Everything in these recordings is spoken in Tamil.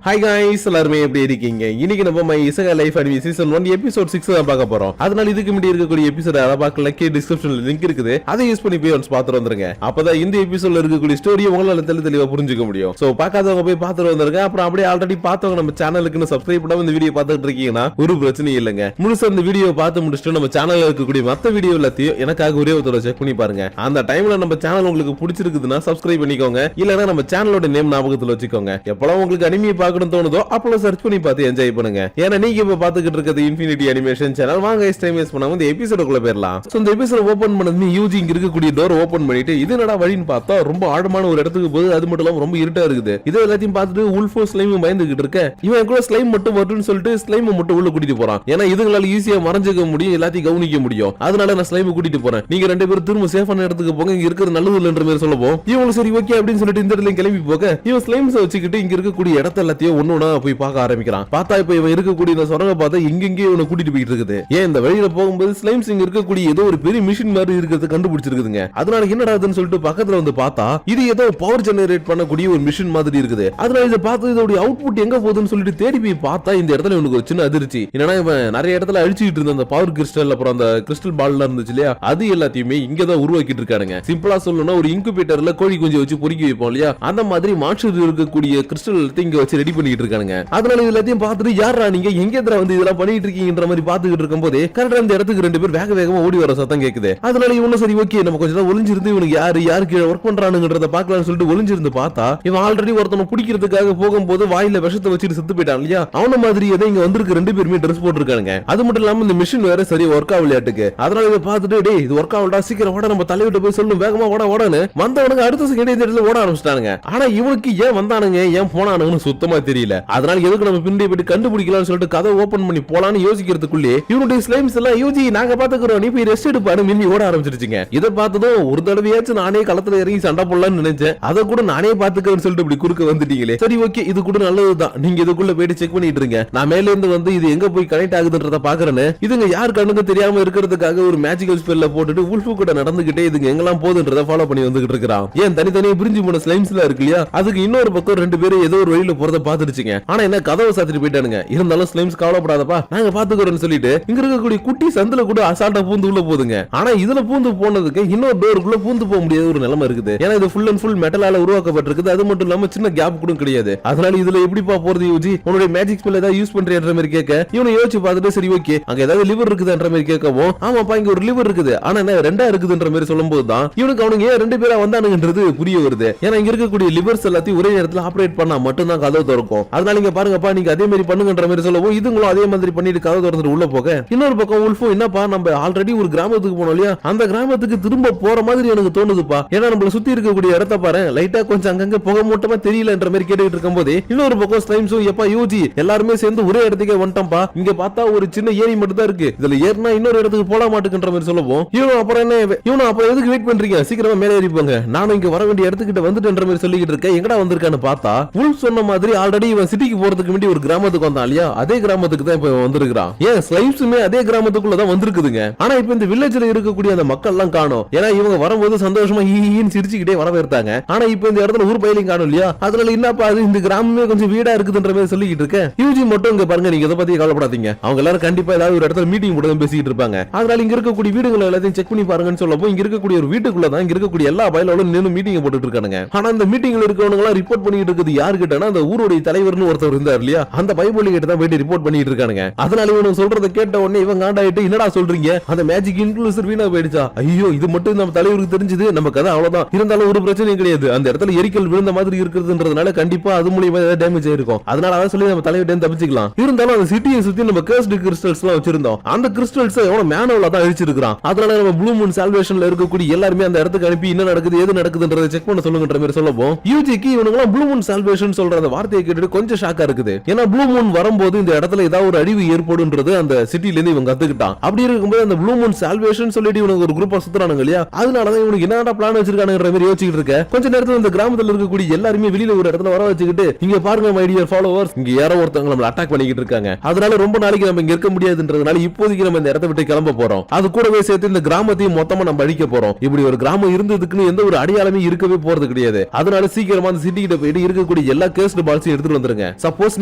Hi guys, எல்லாரும் எப்படி இருக்கீங்க? இன்னைக்கு நம்ம இசகா லைஃப் அனிமி சீசன் 1 எபிசோட் 6 தான் பார்க்க போறோம். அதனால இதுக்கு முன்னாடி இருக்கக்கூடிய எபிசோட் அத பார்க்கல கீழ டிஸ்கிரிப்ஷன்ல லிங்க் இருக்குது. அதை யூஸ் பண்ணி போய் ஒன்ஸ் பாத்துட்டு வந்துருங்க. அப்பதான் இந்த எபிசோட்ல இருக்கக்கூடிய ஸ்டோரி உங்களால தெளிவா புரிஞ்சுக்க முடியும். சோ பார்க்காதவங்க போய் பாத்துட்டு வந்துருங்க. அப்புறம் அப்படியே ஆல்ரெடி பார்த்தவங்க நம்ம சேனலுக்கு சப்ஸ்கிரைப் பண்ணாம இந்த வீடியோ பார்த்துட்டு இருக்கீங்கன்னா ஒரு பிரச்சனையும் இல்லங்க. முழுசா இந்த வீடியோ பார்த்து முடிச்சிட்டு நம்ம சேனல்ல இருக்கக்கூடிய மத்த வீடியோ எல்லாத்தையும் எனக்காக ஒரே ஒரு தடவை செக் பண்ணி பாருங்க. அந்த டைம்ல நம்ம சேனல் உங்களுக்கு பிடிச்சிருக்குதுன்னா சப்ஸ்கிரைப் பண்ணிக்கோங்க. இல்லனா நம்ம சேனலோட நேம் ஞாபகத்துல வச்சுக்கோங்க. எப்பலாம் உங்களுக்கு அனிமி பார்க்கணும் தோணுதோ அப்போ சர்ச் பண்ணி பார்த்து என்ஜாய் பண்ணுங்க. ஏன்னா நீங்க இப்ப பாத்துக்கிட்டு இருக்கிறது இன்ஃபினிட்டி அனிமேஷன் சேனல். வாங்க டைம் வேஸ்ட் பண்ணாம இந்த எபிசோடுக்குள்ள போயிரலாம். சோ இந்த எபிசோட் ஓபன் பண்ணதுமே யூஜி இங்க இருக்கக்கூடிய டோர் ஓபன் பண்ணிட்டு இது என்னடா வழின்னு பார்த்தா ரொம்ப ஆழமான ஒரு இடத்துக்கு போகுது. அது மட்டும் இல்லாம ரொம்ப இருட்டா இருக்குது. இது எல்லாத்தையும் பார்த்துட்டு உல்ஃபோ ஸ்லைம் பயந்துகிட்டு இருக்க. இவன் கூட ஸ்லைம் மட்டும் வரட்டும்னு சொல்லிட்டு ஸ்லைம் மட்டும் உள்ள கூட்டிட்டு போறான். ஏன்னா இதுங்களால ஈஸியா மறைஞ்சிக்க முடியும், எல்லாத்தையும் கவனிக்க முடியும். அதனால நான் ஸ்லைம் கூட்டிட்டு போறேன். நீங்க ரெண்டு பேரும் திரும்ப சேஃபான இடத்துக்கு போங்க, இங்க இருக்கிறது நல்லது இல்லன்ற மாதிரி சொல்லவும் இவங்க சரி ஓகே அப்படின்னு சொல்லிட்டு இந்த இடத்துல கிளம்பி போக இவன் ஸ்லைம்ஸ் வச்சுக்கிட்டு இங்க இருக்கக்கூடிய இடத்த எல்லாத்தையும் ஒன்னொன்னா போய் பார்க்க ஆரம்பிக்கிறான். பார்த்தா இப்ப இவன் இருக்கக்கூடிய இந்த சுரங்க பார்த்தா எங்கெங்கே இவனை கூட்டிட்டு போயிட்டு இருக்குது. ஏன் இந்த வழியில போகும்போது ஸ்லைம்ஸ் இங்க இருக்கக்கூடிய ஏதோ ஒரு பெரிய மிஷின் மாதிரி இருக்கிறது கண்டுபிடிச்சிருக்குதுங்க. அதனால என்னடாதுன்னு சொல்லிட்டு பக்கத்துல வந்து பார்த்தா இது ஏதோ பவர் ஜெனரேட் பண்ணக்கூடிய ஒரு மிஷின் மாதிரி இருக்குது. அதனால இதை பார்த்து இதோட அவுட்புட் எங்க போகுதுன்னு சொல்லிட்டு தேடி போய் பார்த்தா இந்த இடத்துல இவனுக்கு ஒரு சின்ன அதிர்ச்சி. என்னன்னா இவன் நிறைய இடத்துல அழிச்சிட்டு இருந்த அந்த பவர் கிறிஸ்டல் அப்புறம் அந்த கிறிஸ்டல் பால்ல இருந்துச்சு இல்லையா, அது எல்லாத்தையுமே இங்கதான் உருவாக்கிட்டு இருக்கானுங்க. சிம்பிளா சொல்லணும்னா ஒரு இன்குபேட்டர்ல கோழி குஞ்சு வச்சு பொறுக்கி வைப்போம் இல்லையா, அந்த மாதிரி மாற்று இருக்கக்கூடிய கிறிஸ்டல் இங்க வச்சு ரெடி பண்ணிட்டு இருக்கானுங்க. அதனால இது எல்லாத்தையும் பார்த்துட்டு யாரா நீங்க எங்க வந்து இதெல்லாம் பண்ணிட்டு இருக்கீங்கன்ற மாதிரி பாத்துக்கிட்டு இருக்கும்போது கரெக்டா இந்த இடத்துக்கு ரெண்டு பேர் வேக வேகமா ஓடி வர சத்தம் கேக்குது. அதனால இவனும் சரி ஓகே நம்ம கொஞ்சம் ஒளிஞ்சிருந்து இவனுக்கு யாருக்கு ஒர்க் பண்றானுங்கறத பார்க்கலாம்னு சொல்லிட்டு ஒளிஞ்சிருந்து பார்த்தா இவன் ஆல்ரெடி ஒருத்தனை பிடிக்கிறதுக்காக போகும்போது வாயில விஷத்தை வச்சுட்டு செத்து போயிட்டான் இல்லையா, அவன மாதிரி ஏதோ இங்க வந்திருக்க ரெண்டு பேருமே ட்ரெஸ் போட்டுருக்காங்க. அது மட்டும் இல்லாம இந்த மிஷின் வேற சரி ஒர்க் ஆகலையாட்டுக்கு. அதனால இதை பார்த்துட்டு டேய் இது ஒர்க் ஆகலடா, சீக்கிரம் ஓட நம்ம தலைவிட்ட போய் சொல்லணும், வேகமா ஓடன்னு வந்தவனுக்கு அடுத்த செகண்ட் இந்த இடத்துல ஓட ஆரம்பிச்சிட்டானுங்க. ஆனா இவனுக்கு ஏன் வந்தானுங்க ஏன் போனானுங்கன்னு சுத்தமா தெரியல. அதனால எதுக்கு நம்ம பின்னாடி போயிட்டு கண்டுபிடிக்கலாம்னு சொல்லிட்டு கதை ஓபன் பண்ணி போலான்னு யோசிக்கிறதுக்குள்ளே இவனுடைய ஸ்லைம்ஸ் எல்லாம் யூஜி நாங்க பாத்துக்கிறோம் நீ போய் ரெஸ்ட் எடுப்பாரு மின்னி ஓட ஆரம்பிச்சிருச்சுங்க. இதை பார்த்ததும் ஒரு தடவையாச்சும் நானே களத்துல இறங்கி சண்டை போடலாம்னு நினைச்சேன். அதை கூட நானே பாத்துக்கிறேன்னு சொல்லிட்டு இப்படி குறுக்க வந்துட்டீங்களே, சரி ஓகே இது கூட நல்லதுதான், நீங்க இதுக்குள்ள போயிட்டு செக் பண்ணிட்டு இருங்க, நான் மேல இருந்து வந்து இது எங்க போய் கனெக்ட் ஆகுதுன்றத பாக்குறேன்னு இதுங்க யார் கண்ணுக்கு தெரியாம இருக்கிறதுக்காக ஒரு மேஜிக்கல் ஸ்பெல்ல போட்டுட்டு உல்ஃபு கூட நடந்துகிட்டே இதுங்க எங்கெல்லாம் போகுதுன்றத ஃபாலோ பண்ணி வந்துகிட்டு இருக்கான். ஏன் தனித்தனியா பிரிஞ்சு போன ஸ்லைம்ஸ்ல இருக்கு இல்லையா, அதுக்கு இன்னொரு பக்கம் ரெண்டு பேரும் ஏதோ ஒரு வழியில போறத பாத்துருச்சுங்க. ஆனா என்ன கதவை சாத்திட்டு போயிட்டானுங்க. இருந்தாலும் ஸ்லைம்ஸ் கவலைப்படாதப்பா நாங்க பாத்துக்கிறோம்னு சொல்லிட்டு இங்க இருக்கக்கூடிய குட்டி சந்தில கூட அசால்ட்டா பூந்து உள்ள போதுங்க. ஆனா இதுல பூந்து போனதுக்கு இன்னொரு டோருக்குள்ள பூந்து போக முடியாத ஒரு நிலைமை இருக்குது. ஏன்னா இது ஃபுல் அண்ட் ஃபுல் மெட்டலால உருவாக்கப்பட்டிருக்கு. அது மட்டும் இல்லாம சின்ன கேப் கூட கிடையாது. அதனால இதுல எப்படிப்பா போறது யூஜி, உன்னுடைய மேஜிக் ஸ்பெல் ஏதாவது யூஸ் பண்றேன்ற மாதிரி கேட்க இவனை யோசிச்சு பார்த்துட்டு சரி ஓகே அங்க ஏதாவது லிவர் இருக்குதுன்ற மாதிரி கேட்கவும் ஆமாப்பா இங்க ஒரு லிவர் இருக்குது ஆனா என்ன ரெண்டா இருக்குதுன்ற மாதிரி சொல்லும் போதுதான் இவனுக்கு அவனுக்கு ஏன் ரெண்டு பேரா வந்தானுங்கன்றது புரிய வருது. ஏன்னா இங்க இருக்கக்கூடிய லிவர்ஸ் எல்லாத்தையும் ஒரே நேரத்துல ஆபரேட் பண்ணா மட்டும் தான் கதவு திறக்கும். அதனால இங்க பாருங்கப்பா நீங்க அதே மாதிரி பண்ணுங்கன்ற மாதிரி சொல்லவும் இதுங்களும் அதே மாதிரி பண்ணிட்டு கதவு திறந்துட்டு உள்ள போக இன்னொரு பக்கம் உல்ஃபோ என்னப்பா நம்ம ஆல்ரெடி ஒரு கிராமத்துக்கு போனோம் இல்லையா, அந்த கிராமத்துக்கு திரும்ப போற மாதிரி எனக்கு தோணுதுப்பா. ஏன்னா நம்மள சுத்தி இருக்கக்கூடிய இடத்த பாரு லைட்டா கொஞ்சம் அங்கங்க புகை மூட்டமா தெரியலன்ற மாதிரி கேட்டுட்டு இருக்கும் போது இன்னொரு பக்கம் ஸ்லைம்ஸும் எப்பா யூஜி எல்லாருமே சேர்ந்து ஒரே இடத்துக்கே வந்துட்டோம்பா, இங்க பார்த்தா ஒரு சின்ன ஏரி மட்டும் தான் இருக்கு, இதுல ஏறினா இன்னொரு இடத்துக்கு போட மாட்டுக்குன்ற மாதிரி சொல்லவும் இவனும் அப்புறம் எதுக்கு வெயிட் பண்றீங்க சீக்கிரமா மேலே ஏறி போங்க, நானும் இங்க வர வேண்டிய இடத்துக்கிட்ட வந்துட்டேன்ற மாதிரி சொல்லிக்கிட்டு இருக்கேன். எங்கடா வந்திருக்கான்னு பார்த்தா உல்ஃப் சொன்ன மாதிரி ஆல்ரெடி இவன் சிட்டிக்கு போறதுக்கு முன்னாடி ஒரு கிராமத்துக்கு வந்தான் இல்லையா, அதே கிராமத்துக்கு தான் இப்ப வந்திருக்கான். ஏன் ஸ்லைம்ஸுமே அதே கிராமத்துக்குள்ள தான் வந்திருக்குதுங்க. ஆனா இப்ப இந்த வில்லேஜ்ல இருக்கக்கூடிய அந்த மக்கள் எல்லாம் காணோம். ஏன்னா இவங்க வரும்போது சந்தோஷமா ஈன்னு சிரிச்சுக்கிட்டே வரவேற்றாங்க. ஆனா இப்ப இந்த இடத்துல ஊர் பயிலையும் காணும் இல்லையா, அதனால என்னப்பா அது இந்த கிராமமே கொஞ்சம் வீடா இருக்குதுன்ற மாதிரி சொல்லிக்கிட்டு இருக்க. யூஜி மட்டும் இங்க பாருங்க நீங்க இதை பத்தி கவலைப்படாதீங்க, அவங்க எல்லாரும் கண்டிப்பா ஏதாவது ஒரு இடத்துல மீட்டிங் போட்டு பேசிட்டு இருப்பாங்க. அதனால இங்க இருக்கக்கூடிய வீடுகளை எல்லாத்தையும் செக் பண்ணி பாருங்கன்னு சொல்லப்போ இங்க இருக்கக்கூடிய ஒரு வீட்டுக்குள்ள தான் இங்க இருக்கக்கூடிய எல்லா பயலோட நின்று மீட்டிங் போட்டுட்டு இருக்கானுங்க. ஆனா இந்த மீட்டிங்ல இருக்கவங்க எல்லாம் ரிப்போர்ட் பண்ணிட்டு இருக்குது யாரு கிட்டனா அந்த ஊருடைய தலைவர்னு ஒருத்தர் இருந்தார் இல்லையா, அந்த பைபிள் கிட்ட தான் போயிட்டு ரிப்போர்ட் பண்ணிட்டு இருக்கானுங்க. அதனால இவனுக்கு சொல்றத கேட்ட உடனே இவன் காண்டாயிட்டு என்னடா சொல்றீங்க அந்த மேஜிக் இன்ஃப்ளூயன்சர் வீணா போயிடுச்சா, ஐயோ இது மட்டும் நம்ம தலைவருக்கு தெரிஞ்சது நம்ம கதை அவ்வளவுதான், இருந்தாலும் ஒரு பிரச்சனையும் கிடையாது, அந்த இடத்துல எரிக்கல் விழுந்த மாதிரி இருக்குதுன்றதுனால கண்டிப்பா அது மூலமா ஏதாவது டேமேஜ் ஆயிருக்கும், அதனால அத சொல்லி நம்ம தலைவர்ட்ட தப்பிச்சுக்கலாம். இருந்தாலும் அந்த சிட்டியை சுத்தி நம்ம கர்ஸ்ட் கிறிஸ்டல்ஸ் எல்லாம் வச்சிருந்தோம், அந்த கிறிஸ்டல்ஸ் எவனோ மேனுவலா தான் அழிச்சிருக்கான். அதனால நம்ம ப்ளூ மூன் சால்வேஷன்ல இருக்கக்கூடிய எல்லாருமே அந்த இடத்துக்கு அனுப்பி என்ன நடக்குது ஏது நடக்குதுன்றதை செக் பண்ண சொல்லுங்கன்ற மாதிரி சொல்லவும் யூஜிக்கு இவனுங்க ப்ளூ மூன் சால்வேஷன் சொல்ற அந்த வார்த்தையை கேட்டுட்டு கொஞ்சம் ஷாக்கா இருக்குது. ஏன்னா ப்ளூ மூன் வரும்போது இந்த இடத்துல ஏதாவது ஒரு அழிவு ஏற்படும்ன்றது அந்த சிட்டில இருந்து இவங்க கத்துக்கிட்டான். அப்படி இருக்கும்போது அந்த ப்ளூ மூன் சால்வேஷன் சொல்லிட்டு இவனுக்கு ஒரு குரூப்பா சுத்துறானுங்க இல்லையா, அதனாலதான் இவனுக்கு என்னடா பிளான் வச்சிருக்கானுங்கிற மாதிரி யோசிச்சுட்டு இருக்க. கொஞ்ச நேரத்துல இந்த கிராமத்துல இருக்கக்கூடிய எல்லாருமே வெளியில ஒரு இடத்துல வர வச்சுக்கிட்டு இங்க பாருங்க மை டியர் ஃபாலோவர்ஸ் இங்க யாரோ ஒருத்தவங்க நம்மள அட்டாக் பண்ணிக்கிட்டு இருக்காங்க, அதனால ரொம்ப நாளைக்கு நம்ம இங்க இருக்க முடியாதுன்றதுனால இப்போதைக்கு நம்ம இந்த இடத்தை விட்டு கிளம்ப போறோம், அது கூடவே சேர்த்து இந்த கிராமத்தையும் மொத்தமா நம்ம அழிக்க போறோம். இப்படி ஒரு கிராமம் இருந்ததுக்குன்னு எந்த ஒரு அடையாளமே இருக்கவே போறது கிடையாது. அதனால சீக்கிரமா அந்த சிட்டி கிட்ட போயிட்டு இருக்கக்கூடிய எல்லா கேஸ்ட் பால்ஸையும் எடுத்துட்டு வந்துருங்க. சப்போஸ்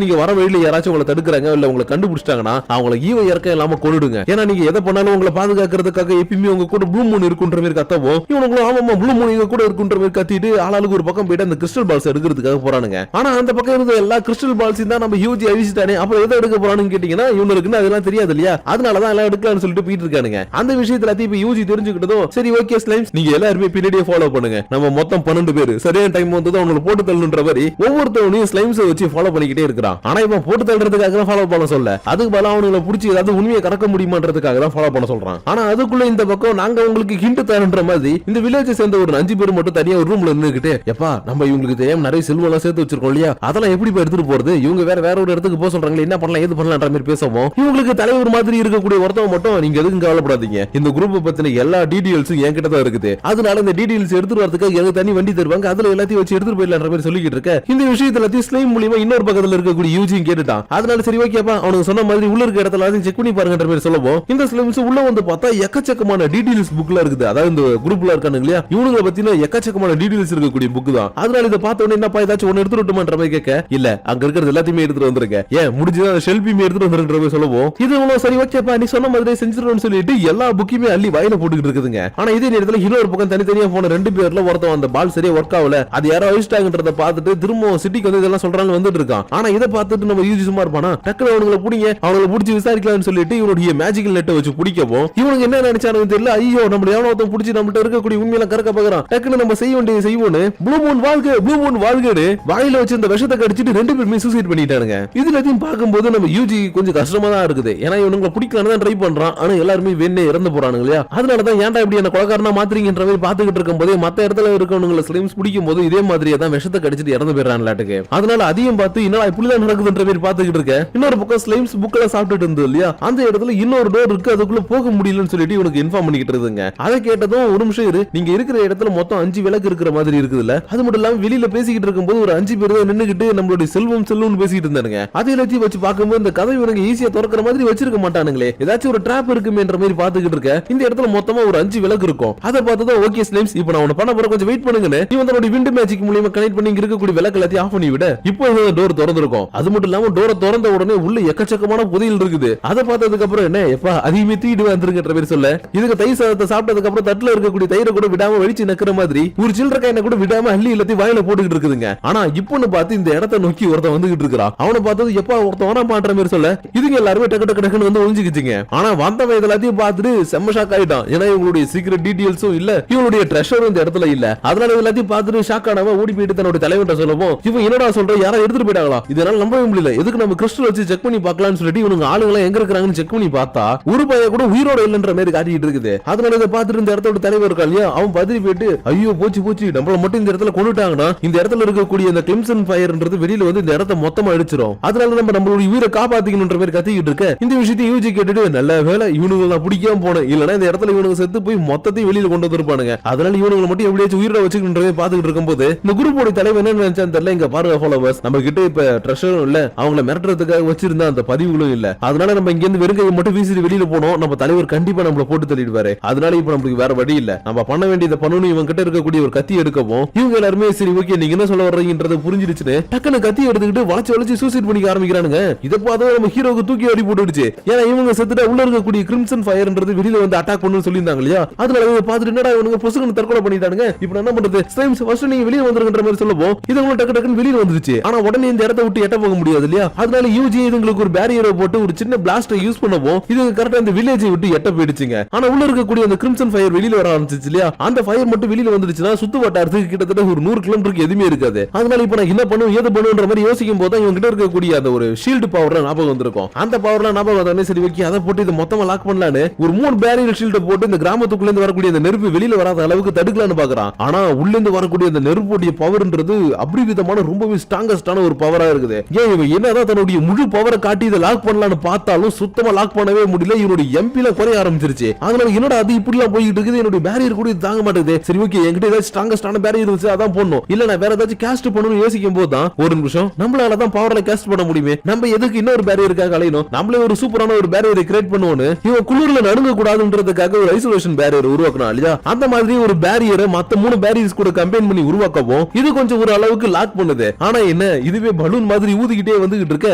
நீங்க வர வழியில யாராச்சும் உங்களை தடுக்கிறாங்க இல்ல உங்களை கண்டுபிடிச்சிட்டாங்கன்னா அவங்களை ஈவ இறக்க இல்லாம கொன்னுடுங்க. ஏன்னா நீங்க எதை பண்ணாலும் உங்களை பாதுகாக்கிறதுக்காக எப்பயுமே உங்க கூட ப்ளூ மூன் இருக்குன்ற மாதிரி கத்தவும் இவங்களும் ஆமாமா ப்ளூ மூன் இங்க கூட இருக்குன்ற மாதிரி கத்திட்டு ஆளாளுக்கு ஒரு பக்கம் போயிட்டு அந்த கிறிஸ்டல் பால்ஸ் எடுக்கிறதுக்காக போறானுங்க. ஆனா அந்த பக்கம் இருந்த எல்லா கிறிஸ்டல் பால்ஸையும் தான் நம்ம யூஜி அழிச்சிட்டானே, அப்புறம் எதை எடுக்க போறான்னு கேட்டீங்கன்னா இவனுக்கு அதெல்லாம் தெரியாது இல்லையா, அதனாலதான் எல்லாம் எடுக்கலாம்னு சொல்லிட்டு போயிட்டு இருக்கானுங்க. அந்த விஷயத்துல இப்ப யூஜி தெரிஞ்சுக்கிட்டதும் சரி ஓகே ஸ்லைம்ஸ் நீங்க எல்லாருமே பின்னாடியே ஃபாலோ பண்ணுங்க, நம்ம மொத்தம் 12 பேர் சரியான டைம் வந்து அவங்களை போட்டு தள்ளுன்ற மாதிரி ஒவ்வொருத்தவனையும் ஸ்லைம்ஸ் வச்சு ஃபாலோ பண்ணிக்கிட்டே இருக்கிறான். ஆனா இவன் போட்டு தள்ளுறதுக்காக ஃபாலோ பண்ண சொல்ல, அதுக்கு பதிலா அவனுங்களை பிடிச்சி ஏதாவது உண்மையை கறக்க முடியுமான்றதுக்காக தான் ஃபாலோ பண்ண சொல்றான். ஆனா அதுக்குள்ள இந்த பக்கம் நாங்க உங்களுக்கு ஹிண்ட் தரன்ற மாதிரி இந்த வில்லேஜ் சேர்ந்த ஒரு 5 பேர் மட்டும் தனியா ஒரு ரூம்ல நின்னுக்கிட்டு எப்பா நம்ம இவங்களுக்கு தெரியாம நிறைய செல்வம் எல்லாம் சேர்த்து வச்சிருக்கோம் இல்லையா, அதெல்லாம் எப்படி எடுத்துட்டு போறது, இவங்க வேற ஒரு இடத்துக்கு போக சொல்றாங்களே, என்ன பண்ணலாம் ஏது பண்ணலாம்ன்ற மாதிரி பேசவும் இவங்களுக்கு தலைவர் மாதிரி இருக்கக்கூடிய ஒருத்தவங்க மட்டும் நீங்க எதுக்கும் கவலைப்படாதீங்க, இந்த குரூப் பத்தின எல்லா டீடைல்ஸும் என்கிட்ட தான் இருக்குது, அதனால இந்த டீடைல்ஸ் எடுத்துட்டு வரதுக்கு எனக்கு தனி வண்டி தருவாங்க, அதுல எல்லாத்தையும் வச்சு எடுத்துட்டு போயிடலாம்ன்ற மாதிரி சொல்லிக்கிட்டு இருக்க. இந்த விஷயத்துல ஸ்லைம் மூலியமா இன்னொரு பக்கத்துல இருக்கக்கூடிய யூஜியும் கேட்டுட்டான். அதனால சரி ஓகேப்பா அவனுக்கு சொன்ன மாதிரி உள்ள இருக்க இடத்துல செக் பண்ணி பாருங்கன்ற மாதிரி சொல்லவும் இந்த ஸ்லைம்ஸ் உள்ள வந்து பார்த்தா எக்கச்சக்கமான டீடைல்ஸ் புக்ல இருக்குது. அதாவது இந்த குரூப்ல இருக்கானுங்க இல்லையா இவனுங்களை பத்தின எக்கச்சக்கமான டீடைல்ஸ் இருக்கக்கூடிய புக் தான். அதனால இதை பார்த்த உடனே என்னப்பா ஏதாச்சும் ஒன்னு எடுத்துட்டு வரட்டுமான்ற மாதிரி கேட்க, இல்ல அங்க இருக்கிறது எல்லாத்தையுமே எடுத்துட்டு வந்துருங்க, ஏன் முடிஞ்சதா ஷெல்ஃபியுமே எடுத்துட்டு வந்துருன்ற மாதிரி சொல்லவும் இது இவ்வளவு சரி ஓகேப்பா நீ சொன்ன மாதிரி செஞ்சிருன்னு சொல்லிட்டு எல்லா புக்கையுமே அள்ளி வாயில போட்டுக்கிட்டு இருக்குதுங்க. ஆனா இதே நேரத்துல இன்னொரு பக்கம் தனித்தனியா போன 2 பேர்ல ஒருத்தன் அந்த பால் சரியா ஒர்க் ஆகல, அது யாரோ அழிச்சிட்டாங்கன்றத பார்த்துட்டு திரும்ப சிட்டிக்கு வந்து இதெல்லாம் சொல்றாங்க வந்துட்டு இருக்கான். ஆனா இதை பார்த்துட்டு நம்ம யூஜி சும்மா இருப்பானா, டக்குனு அவங்களை பிடிங்க அவங்களை பிடிச்சி விசாரிக்கலாம்னு சொல்லிட்டு இவனுடைய மேஜிக்கல் நெட்டை வச்சு பிடிக்கவும் இவனுக்கு என்ன நினைச்சானு தெரியல, ஐயோ நம்ம எவனோ ஒருத்தன் பிடிச்சி நம்மகிட்ட இருக்கக்கூடிய உண்மையில கறக்க பாக்குறான், டக்குனு நம்ம செய்ய வேண்டியது செய்வோன்னு ப்ளூ மூன் வாழ்கேடு வாயில வச்சு இந்த விஷத்தை கடிச்சிட்டு 2 பேருமே சூசைட் பண்ணிட்டானுங்க. இதுல எதையும் பார்க்கும்போது நம்ம யூஜி கொஞ்சம் கஷ்டமா தான் இருக்குது. ஏன்னா இவனுங்களை பிடிக்கலான்னு தான் ட்ரை பண்றான், ஆனா எல்லாருமே வேணே இறந்து போறானுங்க இல்லையா, அதனாலதான் ஏன்டா இப்படி என்ன கொலைக்காரனா மாத்திரீங்கன்ற மாதிரி பாத்துக்கிட்டு இருக்கும் போதே மத்த இடத்துல இருக்கவனுங்களை ஸ்லைம்ஸ் பிடிக்கும் போது இதே மாதிரியே தான் விஷத்தை கடிச்சிட்டு இறந்து போயிடறான்லாட்டுக்கு. அதனால அதையும் பார்த்து என்னடா இப்படிதான் நடக்குதுன்ற மாதிரி பாத்துக்கிட்டு இருக்க. இன்னொரு பக்கம் ஸ்லைம்ஸ் புக்ல சாப்பிட்டுட்டு இருந்தது இல்லையா, அந்த இடத்துல இன்னொரு டோர் இருக்கு, அதுக்குள்ள போக முடியலன்னு சொல்லிட்டு இவனுக்கு இன்ஃபார்ம் பண்ணிக்கிட்டு இருக்குங்க. அதை கேட்டதும் ஒரு நிமிஷம் இரு, நீங்க இருக்கிற இடத்துல மொத்தம் 5 விளக்கு இருக்கிற மாதிரி இருக்குதுல்ல, அது மட்டும் இல்லாம வெளியில பேசிக்கிட்டு இருக்கும்போது ஒரு 5 பேர் தான் நின்னுகிட்டு நம்மளுடைய செல்வம் பேசிட்டு இருந்தானுங்க. அதை எல்லாத்தையும் வச்சு பார்க்கும்போது இந்த கதை இவனுக்கு ஈஸியா திறக்கிற மாதிரி வச்சிருக்க மாட்டானுங்களே, ஏதாச்சும் ஒரு டிராப் இருக்குமேன்ற மாதிரி பாத்துக்கிட்டு இருக்க. இந்த இடத்துல மொத்தமா ஒரு 5 விளக்கு இருக்கும். அதை பார்த்ததும் ஓகே ஸ்லைம்ஸ் இப்போ நான் உன்னை பண்ண போற கொஞ்சம் வெயிட் பண்ணுங்கன்னு இவன் தன்னோட விண்ட் மேஜிக் மூலமா கனெக்ட் பண்ணி இருக்கக்கூடிய விளக்கு எல்லாத்தையும் ஆஃப் பண்ணி விட இப்போ டோர் திறந்திருக்கும். அது மட்டும் இல்லாம டோரை திறந்த உடனே உள்ள எக்கச்சக்கமான புதையல் இருக்குது. அதை பார்த்ததுக்கு அப்புறம் என்ன எப்பா அதிகமே தீட்டு வந்துருங்கன்ற மாதிரி சொல்ல, இதுக்கு தயிர் சாதத்தை சாப்பிட்டதுக்கு அப்புறம் தட்டுல இருக்கக்கூடிய தயிரை கூட விடாம வலிச்சு நக்கிற மாதிரி ஒரு சில்லற காயினை கூட விடாம அள்ளி எல்லாத்தையும் வாயில போட்டுக்கிட்டு இருக்குதுங்க. ஆனா இப்பன்னு பார்த்து இந்த இடத்தை நோக்கி ஒருத்தன் வந்துகிட்டு இருக்கிறான். அவனை பார்த்தது எப்பா ஒருத்தன் வர மாட்டற மாதிரி சொல்ல இதுங்க எல்லாருமே டக்கு வந்து ஒளிஞ்சுக்கிச்சுங்க. ஆனா வந்தவன் இதெல்லாத்தையும் பார்த்துட்டு செம்ம ஷாக் ஆயிட்டான். ஏன்னா இவங்களுடைய சீக்ரெட் டீடைல்ஸும் இல்ல, இவங்களுடைய ட்ரெஷரும் இந்த இடத்துல இல்ல. அதனால எல்லாத்தையும் பார்த்துட்டு ஷாக் ஆனவன் ஓடி போயிட்டு தன்னோட தலைவன்ட்ட சொல்லவும் இவன் என்னடா சொல்ற யாரா எடுத்துட்டு போயிட்டாங்களா, இதனால நம்பவே முடியல, எதுக்கு நம்ம கிறிஸ்டல் வச்சு செக் பண்ணி பார்க்கலாம்னு சொல்லிட்டு இவங்க ஆளுங்க எங்க இருக்காங்கன்னு செக் பண்ணி பார்த்தா ஒரு பையன் கூட உயிரோட இல்லன்ற மாதிரி காட்டிட்டு இருக்குது. அதனால இதை பார்த்துட்டு இந்த இடத்தோட தலைவர் இருக்கா இல்லையா அவன் பதறி போயிட்டு ஐயோ போச்சு நம்மள மட்டும் இந்த இடத்துல கொண்டுட்டாங்கன்னா இந்த இடத்துல இருக்கக்கூடிய இந்த கிளிம்சன் ஃபயர்ன்றது வெளியில வந்து இந்த இடத்தை மொத்தமா அழிச்சிரும், அதனால நம்ம நம்மளுடைய உயிரை காப்பாத்திக்கணும்ன்ற மாதிரி கத்திக்கிட்டு இருக்க. இந்த விஷயத்தை யூஜி கேட்டுட்டு நல்ல வேலை இவனுங்க நான் பிடிக்காம போனேன், இல்லனா இந்த இடத்துல இவனுங்க செத்து போய் மொத்தத்தையும் வெளியில கொண்டு வந்திருப்பானுங்க, அதனால இவனுங்களை மட்டும் எப்படியாச்சும் உயிரோட வச்சுக்கணுன்றதை பாத்துக்கிட்டு இருக்கும்போது இந்த குரூப்போட தலைவர் என்ன நினைச்சான்னு தெரியல, இங்க பாருங்க ஃபாலோவர்ஸ் நம்ம கிட்ட இப்ப ட்ரெஷரும் இல்ல, அவங்கள மிரட்டுறதுக்காக வச்சிருந்த அந்த பதிவுகளும் இல்ல, அதனால நம்ம இங்க இருந்து வெறுங்கையை மட்டும் வீசிட்டு வெளியில போனோம், நம்ம தலைவர் கண்டிப்பா நம்மள போட்டு தள்ளிடுவாரு, அதனால இப்ப நமக்கு வேற வழி இல்ல, நம்ம பண்ண வேண்டியதை பண்ணணும். இவங்க கிட்ட இருக்கக்கூடிய ஒரு கத்தி எடுக்கவும் இவங்க எல்லாருமே சரி ஓகே நீங்க என்ன சொல்ல வர்றீங்கன்றது புரிஞ்சிருச்சுன்னு டக்குனு கத்தி எடுத்துக்கிட்டு வளைச்சு சூசைட் பண்ணிக்க ஆரம்பிக்கிறானுங்க. இதை பார்த்து நம்ம ஹீரோக்கு தூக்கி அடி போட்டுடுச்சு. ஏன்னா இவங்க செத்துட்டா உள்ள இருக்கக்கூடிய கிரிம்சன் ஃபயர்ன்றது வெளியில வந்து அட்டாக் பண்ணணும்னு சொல்லியிருந்தாங்க இல்லையா, அதனால இவங்க பார்த்துட்டு என்னடா இவனுங்க பொசுக்குன்னு தற்கொலை பண்ணிட்டானுங்க, இப்போ என்ன பண்றது ஸ்லைம்ஸ் ஃபர்ஸ்ட் நீங்க வெளியில வந்துருங்கன்ற மாதிரி சொல்லவும் இதுங்களும் டக்குன்னு வெளியில வந்துருச்சு. ஆனா உடனே இந்த இடத்தை விட்டு எட்ட போக முடியாது இல்லையா, அதனால யூஜி இதுங்களுக்கு ஒரு பேரியரை போட்டு ஒரு சின்ன பிளாஸ்டர் யூஸ் பண்ணவும் இது கரெக்டா இந்த வில்லேஜை விட்டு எட்ட போயிடுச்சுங்க. ஆனா உள்ள இருக்கக்கூடிய அந்த கிரிம்சன் ஃபயர் வெளியில வர ஆரம்பிச்சிச்சு இல்லையா, அந்த ஃபயர் மட்டும் வெளியில வந்துருச்சுன்னா சுத்து வட்டாரத்துக்கு கிட்டத்தட்ட ஒரு 100 கிலோமீட்டருக்கு எதுவுமே இருக்காது. அதனால இப்ப நான் என்ன பண்ணுவேன் ஏது பண்ணுன்ற மாதிரி யோசிக்கும் போது இவங்க கிட்ட இருக்கக்கூடிய அந்த ஒரு ஷீல்டு பவர் ஞாபகம் வந்திருக்கும். அந்த பவர்ல ஞாபகம் வந்தானே சரி ஓகே அதை போட்டு இது மொத்தமா லாக் பண்ணலான்னு ஒரு 3 பேரியர் ஷீல்ட போட்டு இந்த கிராமத்துக்குள்ள இருந்து வரக்கூடிய அந்த நெருப்பு வெளியில வராத அளவுக்கு தடுக்கலான்னு பாக்குறான். ஆனா உள்ள இருந்து வரக்கூடிய அந்த நெருப்புடைய பவர்ன்றது அபரிவிதமான ரொம்பவே ஸ்ட்ராங்கஸ்டான ஒரு பவரா இருக்குது. ஏன் இவன் என்னதான் தன்னுடைய முழு பவரை காட்டி இதை லாக் பண்ணலான்னு பார்த்தாலும் சுத்தமா லாக் பண்ணவே முடியல, இவனுடைய எம்பில குறைய ஆரம்பிச்சிருச்சு. அதனால என்னடா அது இப்படி எல்லாம் போயிட்டு இருக்குது, என்னுடைய பேரியர் கூட தாங்க மாட்டேங்குது, சரி ஓகே என்கிட்ட ஏதாச்சும் ஸ்ட்ராங்கஸ்டான பேரியர் இருந்துச்சு அதான் போடணும், இல்ல நான் வேற ஏதாச்சும் கேஸ்ட் பண்ணணும்னு யோசிக்கும் போது தான் ஒரு நிமிஷம் நம்மளால தான் பவர்ல கேஸ்ட் பண்ண முடியுமே, நம்ம எதுக்கு இன்னொரு பேரியருக்காக அலையணும், நம்மளே ஒரு சூப்பரான ஒரு பேரியரை கிரியேட் பண்ணுவோன்னு இவன் குளிர்ல நடுங்க கூடாதுன்றதுக்காக ஒரு ஐசோலேஷன் பேரியர் உருவாக்கணும் இல்லையா, அந்த மாதிரி ஒரு பேரியரை மத்த 3 பேரியர்ஸ் கூட கம்பைன் பண்ணி உருவாக்கவும் இது கொஞ்சம் ஒரு அளவுக்கு லாக் பண்ணுது. ஆனா என்ன என்ன இதுவே பலூன் மாதிரி ஊதிக்கிட்டே வந்துகிட்டு இருக்க.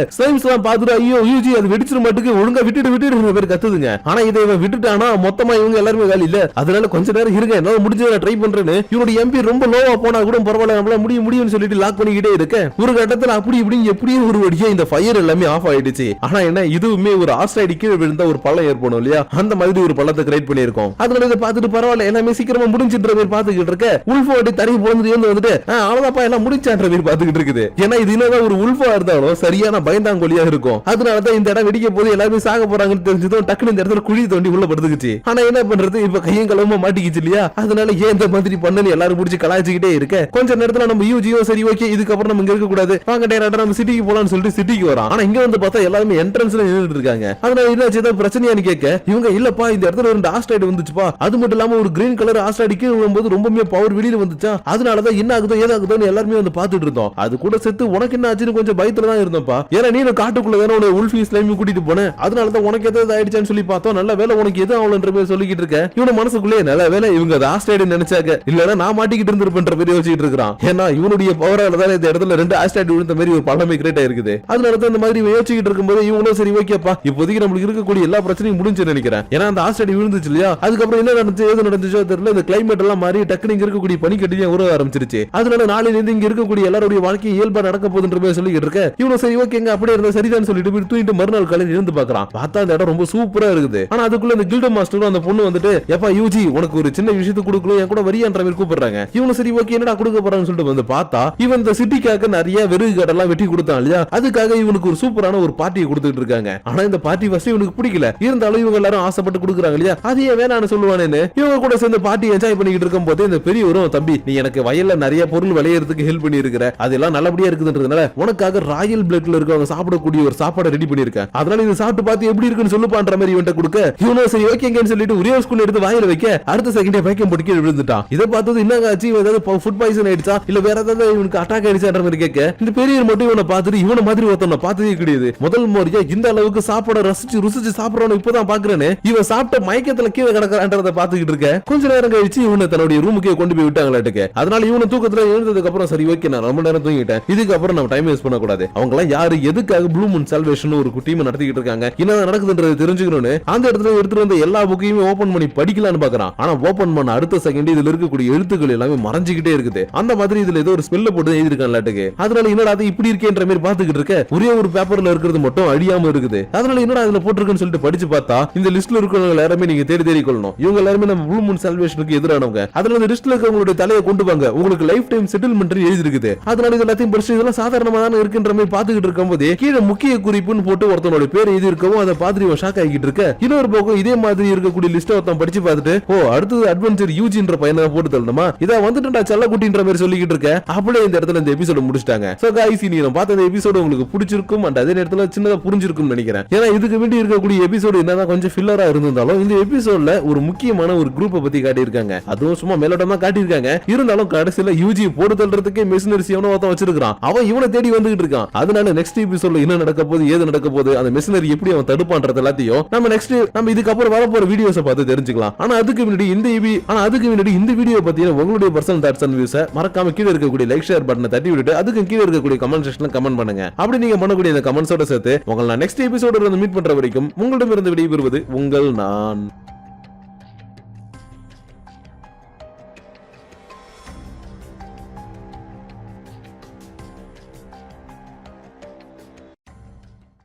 ஸ்லைம்ஸ் எல்லாம் பாத்துட்டு ஐயோ யூஜி அது வெடிச்சிட மாட்டுக்கு, ஒழுங்கா விட்டுட்டு பேர் கத்துதுங்க. ஆனா இதை இவன் விட்டுட்டானா மொத்தமா இவங்க எல்லாருமே வேலை இல்ல. அதனால கொஞ்ச நேரம் இருங்க, என்னால முடிஞ்சதை ட்ரை பண்றேன்னு இவனுடைய எம்பி ரொம்ப லோவா போனா கூட பரவாயில்ல, நம்மளால முடியும்னு சொல்லிட்டு லாக் பண்ணிக்கிட்டே இருக்க. ஒரு கட்டத்துல அப்படி இப்படி எப்படியும் ஒரு வழியா இந்த ஃபயர் எல்லாமே ஆஃப் ஆயிடுச்சு. ஆனா என்ன இதுவுமே ஒரு ஆஸ்ட்ராய்டு கீழே விழுந்த ஒரு பள்ளம் ஏற்படும் இல்லையா, அந்த மாதிரி ஒரு பள்ளத்தை கிரியேட் பண்ணிருக்கோம். அதனால இதை பார்த்துட்டு பரவாயில்ல எல்லாமே சீக்கிரமா முடிஞ்சின்ற மாதிரி பாத்துக்கிட்டு இருக்க. உல்ஃபோட தனி போந்து வந்துட்டு அவ்வளவுதாப்பா எல்லாம் முடிச்சான்ற மாதிரி பாத்துக்கிட்டு இருக்குது. ஏன்னா இது என்னதான் ஒரு உல்ஃபா இருந்தாலும் சரியான பயந்தாங்கொலியா இருக்கும். அதனாலதான் இந்த இடம் வெடிக்க போது எல்லாருமே சாக போறாங்கன்னு தெரிஞ்சதும் டக்குனு இந்த இடத்துல குழி தோண்டி உள்ள படுத்துக்குச்சு. ஆனா என்ன பண்றது, இப்ப கையும் களவுமா மாட்டிக்கிச்சு இல்லையா, அதனால ஏன் இந்த மாதிரி பண்ணு எல்லாரும் முடிச்சு கலாய்ச்சிக்கிட்டே இருக்க. கொஞ்ச நேரத்துல நம்ம யூஜியோ சரி ஓகே இதுக்கப்புறம் நம்ம இங்க இருக்க கூடாது, வாங்க டேரக்டா நம்ம சிட்டிக்கு போலாம்னு சொல்லிட்டு சிட்டிக்கு வரோம். ஆனா இங்க வந்து பார்த்தா எல்லாருமே என்ட்ரன்ஸ்ல நின்னுட்டு இருக்காங்க. அதனால என்னாச்சு ஏதாவது பிரச்சனையான்னு கேட்க இவங்க இல்லப்பா இந்த இடத்துல ஒரு ஆஸ்ட்ராய்டு வந்துச்சுப்பா, அது மட்டும் இல்லாம ஒரு கிரீன் கலர் ஆஸ்ட்ராய்டு கீழ விழும்போது ரொம்பவே பவர் வெளியில வந்துச்சா, அதனாலதான் என்ன ஆகுதோ ஏதாகுதோன்னு எல்லாருமே வந்து பாத்துட்டு இருந்தோம். அது கூட செத்து உனக்கு என்ன ஆச்சுன்னு கொஞ்சம் பயத்துல தான் இருந்தோம்ப்பா. ஏன்னா நீ காட்டுக்குள்ள தானே உன உல்ஃபி ஸ்லைம் கூட்டிட்டு போனேன், அதனாலதான் உனக்கு எதாவது ஆயிடுச்சான்னு சொல்லி பார்த்தோம். நல்ல வேலை உனக்கு எது ஆகலன்ற மாதிரி சொல்லிக்கிட்டு இருக்க. இவன மனசுக்குள்ளே நல்ல வேலை இவங்க ஆஸ்ட்ராய்டு நினைச்சாங்க, இல்லன்னா நான் மாட்டிக்கிட்டு இருந்திருப்பேன்ற மாதிரி யோசிச்சுட்டு இருக்கான். ஏன்னா இவனுடைய பவரால தான் இந்த இடத்துல 2 ஆஸ்ட்ராய்டு விழுந்த மாதிரி ஒரு பள்ளமே கிரியேட் ஆயிருக்குது. அதனாலதான் இந்த மாதிரி யோசிச்சுட்டு இருக்கும்போது இவங்களும் சரி ஓகேப்பா இப்போதைக்கு நம்மளுக்கு இருக்கக்கூடிய எல்லா பிரச்சனையும் முடிஞ்சுன்னு நினைக்கிறேன். ஏன்னா அந்த ஆஸ்ட்ராய்டு விழுந்துச்சு இல்லையா, அதுக்கப்புறம் என்ன நடந்துச்சு ஏது நடந்துச்சோ தெரியல, இந்த கிளைமேட் எல்லாம் மாறி டக்குனு இங்க இருக்கக்கூடிய பனிக்கட்டியா உருவ ஆரம்பிச்சிருச்சு. அதனால நாளையில இருந்து இங்க இருக்கக்கூடிய எல்லாருடைய வாழ்க்கை இயல்பா நடக்க போகுதுன்ற மாதிரி சொல்லிட்டு இருக்க. இவனும் சரி ஓகேங்க அப்படியே இருந்தா சரிதான் சொல்லிட்டு போய் தூங்கிட்டு மறுநாள் காலையில இருந்து பாக்குறான். பார்த்தா அந்த இடம் ரொம்ப சூப்பரா இருக்குது. ஆனா அதுக்குள்ள இந்த கில்டோ மாஸ்டரும் அந்த பொண்ணு வந்துட்டு எப்பா யூஜி உனக்கு ஒரு சின்ன விஷயத்தை கொடுக்கணும் என் கூட வரியான்ற மாதிரி கூப்பிடுறாங்க. இவனும் சரி ஓகே என்னடா கொடுக்க போறான்னு சொல்லிட்டு வந்து பார்த்தா இவன் இந்த சிட்டிக்காக நிறைய வெறுகு கடெல்லாம் வெட்டி கொடுத்தான் இல்லையா, அதுக்காக இவனுக்கு ஒரு சூப்பரான ஒரு பார்ட்டியை கொடுத்துட்டு இருக்காங்க. ஆனா இந்த பார்ட்டி ஃபர்ஸ்ட் இவனுக்கு பிடிக்கல, இருந்தாலும் இவங்க எல்லாரும் ஆசைப்பட்டு கொடுக்குறாங்க இல்லையா, அதையே வேணான்னு சொல்லுவானேன்னு இவங்க கூட சேர்ந்து பார்ட்டி என்ஜாய் பண்ணிக்கிட்டு இருக்கும் போது இந்த பெரியவரும் தம்பி நீ எனக்கு வயல்ல நிறைய பொருள் விளையறதுக்கு ஹெல்ப் பண்ணி இருக்கிற, அதெல்லாம் நல்லபடியா இருக்குதுன்றதுனால உனக்காக ராயல் பிளட்ல இருக்கவங்க சாப்பிடக்கூடிய ஒரு சாப்பாடு ரெடி பண்ணிருக்கேன், அதனால இது சாப்பிட்டு பார்த்து எப்படி இருக்குன்னு சொல்லுப்பான்ற மாதிரி இவன்ட்ட கொடுக்க இவனும் சரி ஓகேங்கன்னு சொல்லிட்டு ஒரே ஸ்கூல் எடுத்து வாயில வைக்க அடுத்த செகண்டே பைக்கம் போட்டு கீழே விழுந்துட்டான். இதை பார்த்தது என்னங்க ஆச்சு, ஏதாவது ஃபுட் பாய்சன் ஆயிடுச்சா இல்ல வேற ஏதாவது இவனுக்கு அட்டாக் ஆயிடுச்சான்ற மாதிரி கேட்க இந்த பெரியவர் மட்டும் இவனை பார்த்துட்டு இவனை மாதிரி ஒருத்தவனை பார்த்ததே கிடையாது, முதல் முறையா இந்த அளவுக்கு சாப்பாட ருசிச்சு சாப்பிடறவன இப்பதான் பாக்குறேன்னு இவன் சாப்பிட்ட மயக்கத்துல கீழே கிடக்குறான்றத பாத்துக்கிட்டு இருக்க. கொஞ்ச நேரம் கழிச்சு இவனை தன்னுடைய ரூமுக்கே கொண்டு போய் விட்டாங்களாட்டுக்கு. அதனால இவனை தூக்கத்துல எழுந்ததுக்கு அப்புறம் சரி ஓகே நான் ரொம்ப நேரம் தூங்கிட்டேன், இதுக்கப்புறம் நம்ம டைம் வேஸ்ட் பண்ணக்கூடாது, அவங்க எல்லாம் யாரு எதுக்காக ப்ளூ மூன் சால்வேஷன் ஒரு டீம் நடத்திக்கிட்டு இருக்காங்க என்ன நடக்குதுன்றது தெரிஞ்சுக்கணும்னு அந்த இடத்துல எடுத்துட்டு வந்த எல்லா புக்கையுமே ஓபன் பண்ணி படிக்கலாம்னு பாக்குறான். ஆனா ஓபன் பண்ண அடுத்த செகண்ட் இதுல இருக்கக்கூடிய எழுத்துக்கள் எல்லாமே மறைஞ்சுக்கிட்டே இருக்குது. அந்த மாதிரி இதுல ஏதோ ஒரு ஸ்பெல்ல போட்டு எழுதிருக்கான்லாட்டுக்கு. அதனால என்னடா அது இப்படி இருக்கேன்ற மாதிரி பாத்துக்கிட்டு இருக்க. ஒரே ஒரு பேப்பர்ல இருக்கிறது மட்டும் அழியாம இருக்குது. அதனால என்னடா அதுல போட்டிருக்குன்னு சொல்லிட்டு படிச்சு பார்த்தா இந்த லிஸ்ட்ல இருக்கிறவங்க எல்லாருமே நீங்க தேடி கொள்ளணும், இவங்க எல்லாருமே நம்ம ப்ளூ மூன் சால்வேஷனுக்கு எதிரானவங்க. அதனால இந்த லிஸ்ட்ல இருக்கவங்களுடைய தலையை கொண்டு வாங்க, உங்களுக்கு லைஃப் டைம் செட்டில்மெண்ட் எழுதி இருக்குது. அதனால இது எல்லாத்தையும் படிச்சு இதெல்லாம் சாதாரணமா தான் இருக்குன்ற மாதிரி பாத்துக்கிட்டு இருக்கும்போது கீழே முக்கிய குறிப்புன்னு போட்டு ஒருத்தனோட பேர் எழுதி இருக்கவும் அதை பார்த்து இவன் ஷாக் ஆகிட்டு இருக்க. இன்னொரு பக்கம் இதே மாதிரி இருக்கக்கூடிய லிஸ்ட் ஒருத்தன் படிச்சு பார்த்துட்டு ஓ அடுத்தது அட்வென்ச்சர் யூஜின்ற பையனை போட்டு தள்ளணுமா, இதை வந்துட்டுடா செல்லக்குட்டின்ற மாதிரி சொல்லிக்கிட்டு இருக்க. அப்படியே இந்த இடத்துல இந்த எபிசோட முடிச்சிட்டாங்க. சோ गाइस நீங்க பார்த்த இந்த எபிசோட் உங்களுக்கு பிடிச்சிருக்கும் அண்ட் அதே நேரத்துல சின்னதா புரிஞ்சிருக்கும்னு நினைக்கிறேன். ஏன்னா இதுக்கு வேண்டி இருக்கக்கூடிய எபிசோட் என்னதான் கொஞ்சம் ஃபில்லரா இருந்தாலும் இந்த எபிசோட்ல ஒரு முக்கியமான ஒரு குரூப்பை பத்தி காட்டியிருக்காங்க. அதுவும் சும்மா மேலோட்டமா காட்டியிருக்காங்க, இருந்தாலும் கடைசியில யூஜி போட்டு தள்ளுறதுக்கே மிஷினரிஸ் எவனோ ஒருத்தன் வச்சிருக்கான், அவன் இவனை தேடி வந்துகிட்டு இருக்கான். அதனால நெக்ஸ்ட் எபிசோட்ல என்ன நடக்க போகுது ஏது நடக்க போகுது அந்த மிஷினரி எப்படி அவன் தடுப்பான்றது எல்லாத்தையும் நம்ம இதுக்கப்புறம் வரப்போற வீடியோஸை பார்த்து தெரிஞ்சுக்கலாம். ஆனா அதுக்கு முன்னாடி இந்த வீடியோ பத்தின உங்களுடைய பர்சனல் தாட்ஸ் அண்ட் வியூஸை மறக்காம கீழே இருக்கக்கூடிய லைக் ஷேர் பட்டனை தட்டி விட்டுட்டு அதுக்கு கீழே இருக்கக்கூடிய கமெண்ட் செக்ஷன்ல கமெண்ட் பண்ணுங்க. அப்படி நீங்க பண்ணக்கூடிய இந்த கமெண்ட்ஸோட சேர்த்து உங்களை நான் நெக்ஸ்ட் எபிசோட மீட் பண்ற வரைக்கும் உங்களிடமிருந்து விடைபெறுவது உங்கள் நான்.